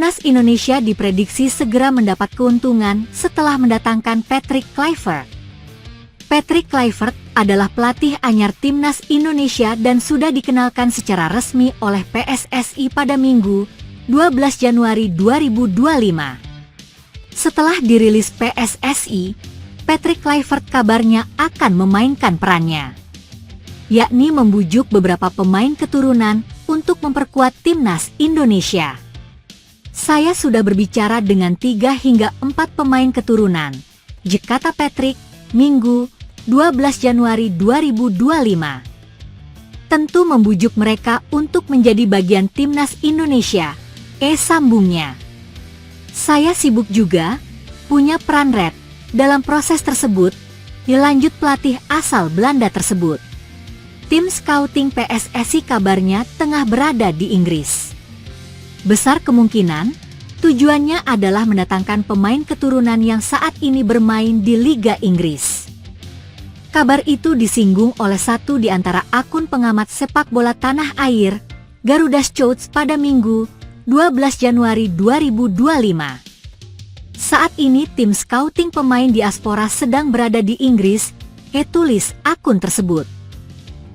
Timnas Indonesia diprediksi segera mendapat keuntungan setelah mendatangkan Patrick Kluivert. Patrick Kluivert adalah pelatih anyar Timnas Indonesia dan sudah dikenalkan secara resmi oleh PSSI pada Minggu, 12 Januari 2025. Setelah dirilis PSSI, Patrick Kluivert kabarnya akan memainkan perannya, yakni membujuk beberapa pemain keturunan untuk memperkuat Timnas Indonesia. Saya sudah berbicara dengan 3 hingga 4 pemain keturunan, kata Patrick, Minggu, 12 Januari 2025. Tentu membujuk mereka untuk menjadi bagian Timnas Indonesia, sambungnya. Saya sibuk juga, punya peran red dalam proses tersebut, dilanjut pelatih asal Belanda tersebut. Tim scouting PSSI kabarnya tengah berada di Inggris. Besar kemungkinan, tujuannya adalah mendatangkan pemain keturunan yang saat ini bermain di Liga Inggris. Kabar itu disinggung oleh satu di antara akun pengamat sepak bola tanah air, Garuda Scouts pada Minggu, 12 Januari 2025. Saat ini tim scouting pemain diaspora sedang berada di Inggris, tulis akun tersebut.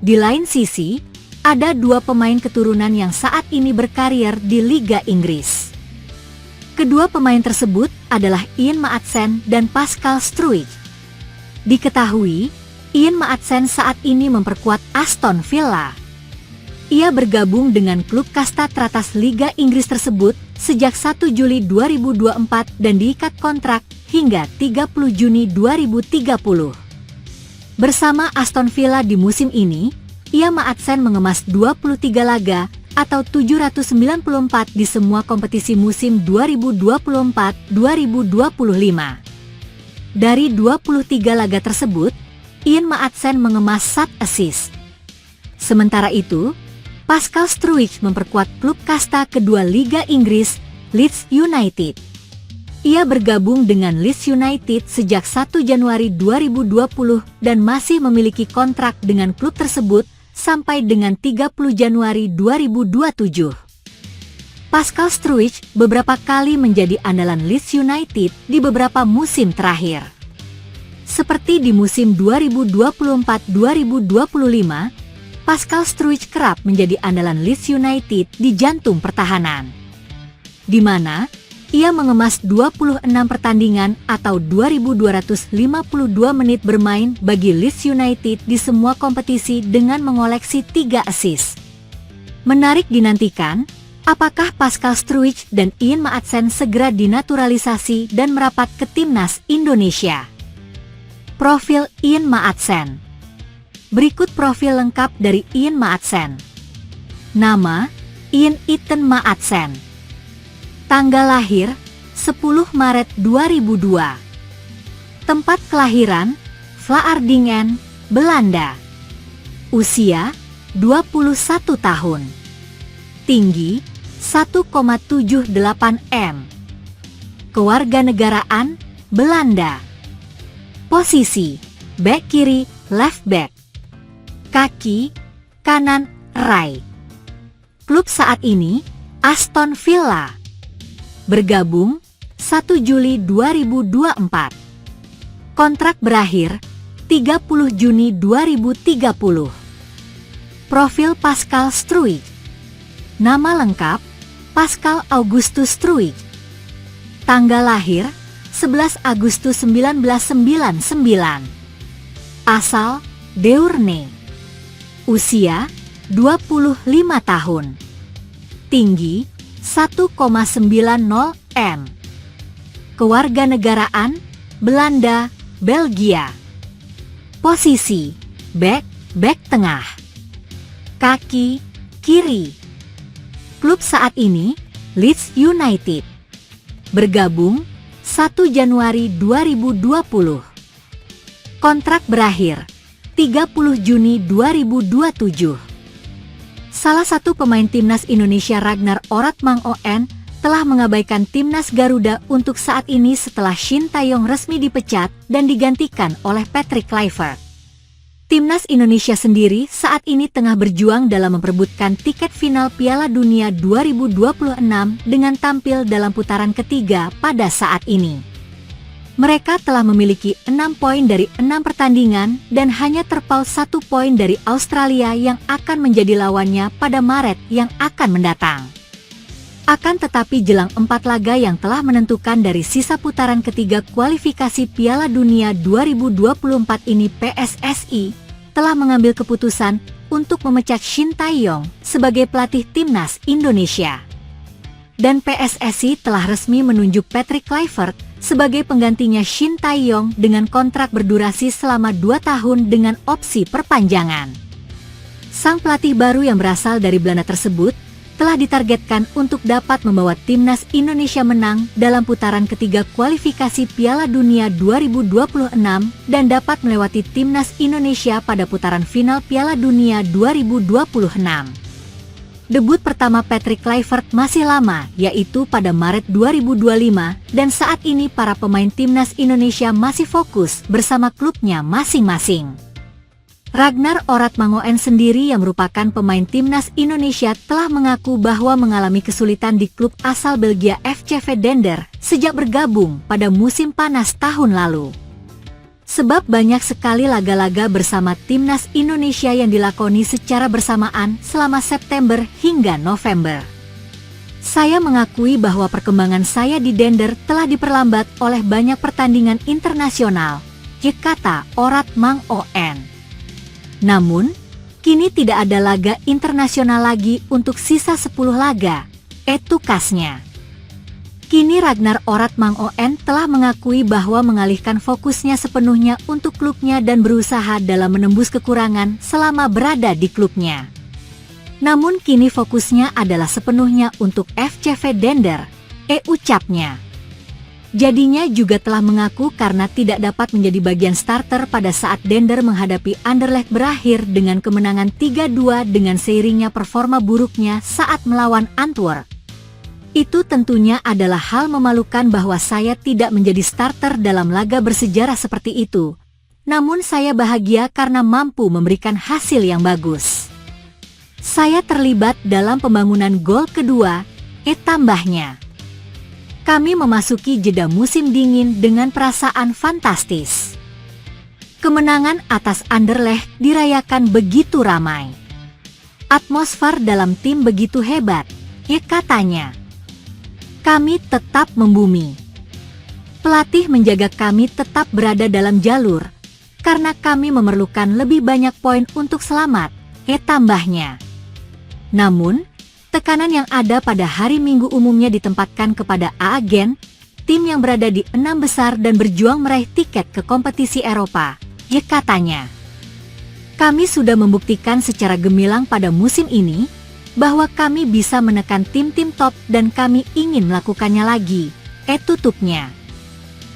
Di lain sisi, ada 2 pemain keturunan yang saat ini berkarier di Liga Inggris. Kedua pemain tersebut adalah Ian Maatsen dan Pascal Struijk. Diketahui, Ian Maatsen saat ini memperkuat Aston Villa. Ia bergabung dengan klub kasta teratas Liga Inggris tersebut sejak 1 Juli 2024 dan diikat kontrak hingga 30 Juni 2030. Bersama Aston Villa di musim ini, Ian Maatsen mengemas 23 laga atau 794 di semua kompetisi musim 2024-2025. Dari 23 laga tersebut, Ian Maatsen mengemas 1 assist. Sementara itu, Pascal Struijk memperkuat klub kasta kedua Liga Inggris, Leeds United. Ia bergabung dengan Leeds United sejak 1 Januari 2020 dan masih memiliki kontrak dengan klub tersebut sampai dengan 30 Januari 2027. Pascal Struijk beberapa kali menjadi andalan Leeds United di beberapa musim terakhir. Seperti di musim 2024-2025, Pascal Struijk kerap menjadi andalan Leeds United di jantung pertahanan, di mana ia mengemas 26 pertandingan atau 2.252 menit bermain bagi Leeds United di semua kompetisi dengan mengoleksi 3 assist. Menarik dinantikan, apakah Pascal Struijk dan Ian Maatsen segera dinaturalisasi dan merapat ke Timnas Indonesia. Profil Ian Maatsen. Berikut profil lengkap dari Ian Maatsen. Nama, Ian Ethan Maatsen. Tanggal lahir, 10 Maret 2002. Tempat kelahiran, Vlaardingen, Belanda. Usia, 21 tahun. Tinggi, 1,78 m. Kewarganegaraan, Belanda. Posisi, bek kiri, left back. Kaki, kanan, right. Klub saat ini, Aston Villa. Bergabung 1 Juli 2024. Kontrak berakhir 30 Juni 2030. Profil Pascal Struijk. Nama lengkap Pascal Augustus Struijk. Tanggal lahir 11 Agustus 1999. Asal Deurne. Usia 25 tahun. Tinggi 1,90 m. Kewarganegaraan, Belanda, Belgia. Posisi, bek tengah. Kaki, kiri. Klub saat ini, Leeds United. Bergabung 1 Januari 2020. Kontrak berakhir 30 Juni 2027. Salah satu pemain Timnas Indonesia Ragnar Oratmangoen telah mengabaikan Timnas Garuda untuk saat ini setelah Shin Taeyong resmi dipecat dan digantikan oleh Patrick Kluivert. Timnas Indonesia sendiri saat ini tengah berjuang dalam memperebutkan tiket final Piala Dunia 2026 dengan tampil dalam putaran ketiga pada saat ini. Mereka telah memiliki 6 poin dari 6 pertandingan dan hanya terpaut 1 poin dari Australia yang akan menjadi lawannya pada Maret yang akan mendatang. Akan tetapi jelang 4 laga yang telah menentukan dari sisa putaran ketiga kualifikasi Piala Dunia 2024 ini, PSSI telah mengambil keputusan untuk memecat Shin Tae-yong sebagai pelatih Timnas Indonesia. Dan PSSI telah resmi menunjuk Patrick Kluivert sebagai penggantinya Shin Tae-yong dengan kontrak berdurasi selama 2 tahun dengan opsi perpanjangan. Sang pelatih baru yang berasal dari Belanda tersebut telah ditargetkan untuk dapat membawa Timnas Indonesia menang dalam putaran ketiga kualifikasi Piala Dunia 2026 dan dapat melewati Timnas Indonesia pada putaran final Piala Dunia 2026. Debut pertama Patrick Kluivert masih lama, yaitu pada Maret 2025, dan saat ini para pemain Timnas Indonesia masih fokus bersama klubnya masing-masing. Ragnar Orat Mangoen sendiri yang merupakan pemain Timnas Indonesia telah mengaku bahwa mengalami kesulitan di klub asal Belgia FCV Dender sejak bergabung pada musim panas tahun lalu. Sebab banyak sekali laga-laga bersama Timnas Indonesia yang dilakoni secara bersamaan selama September hingga November. Saya mengakui bahwa perkembangan saya di Dender telah diperlambat oleh banyak pertandingan internasional, kata Orat Mangoen. Namun, kini tidak ada laga internasional lagi untuk sisa 10 laga, tukasnya. Kini Ragnar Orat Mangoen telah mengakui bahwa mengalihkan fokusnya sepenuhnya untuk klubnya dan berusaha dalam menembus kekurangan selama berada di klubnya. Namun kini fokusnya adalah sepenuhnya untuk FCV Dender, ucapnya. Jadinya juga telah mengaku karena tidak dapat menjadi bagian starter pada saat Dender menghadapi Anderlecht berakhir dengan kemenangan 3-2 dengan seiringnya performa buruknya saat melawan Antwerp. Itu tentunya adalah hal memalukan bahwa saya tidak menjadi starter dalam laga bersejarah seperti itu. Namun saya bahagia karena mampu memberikan hasil yang bagus. Saya terlibat dalam pembangunan gol kedua, tambahnya. Kami memasuki jeda musim dingin dengan perasaan fantastis. Kemenangan atas Anderlecht dirayakan begitu ramai. Atmosfer dalam tim begitu hebat, katanya. Kami tetap membumi. Pelatih menjaga kami tetap berada dalam jalur, karena kami memerlukan lebih banyak poin untuk selamat, tambahnya. Namun, tekanan yang ada pada hari Minggu umumnya ditempatkan kepada agen, tim yang berada di 6 besar dan berjuang meraih tiket ke kompetisi Eropa, katanya. Kami sudah membuktikan secara gemilang pada musim ini, bahwa kami bisa menekan tim-tim top dan kami ingin melakukannya lagi, tutupnya.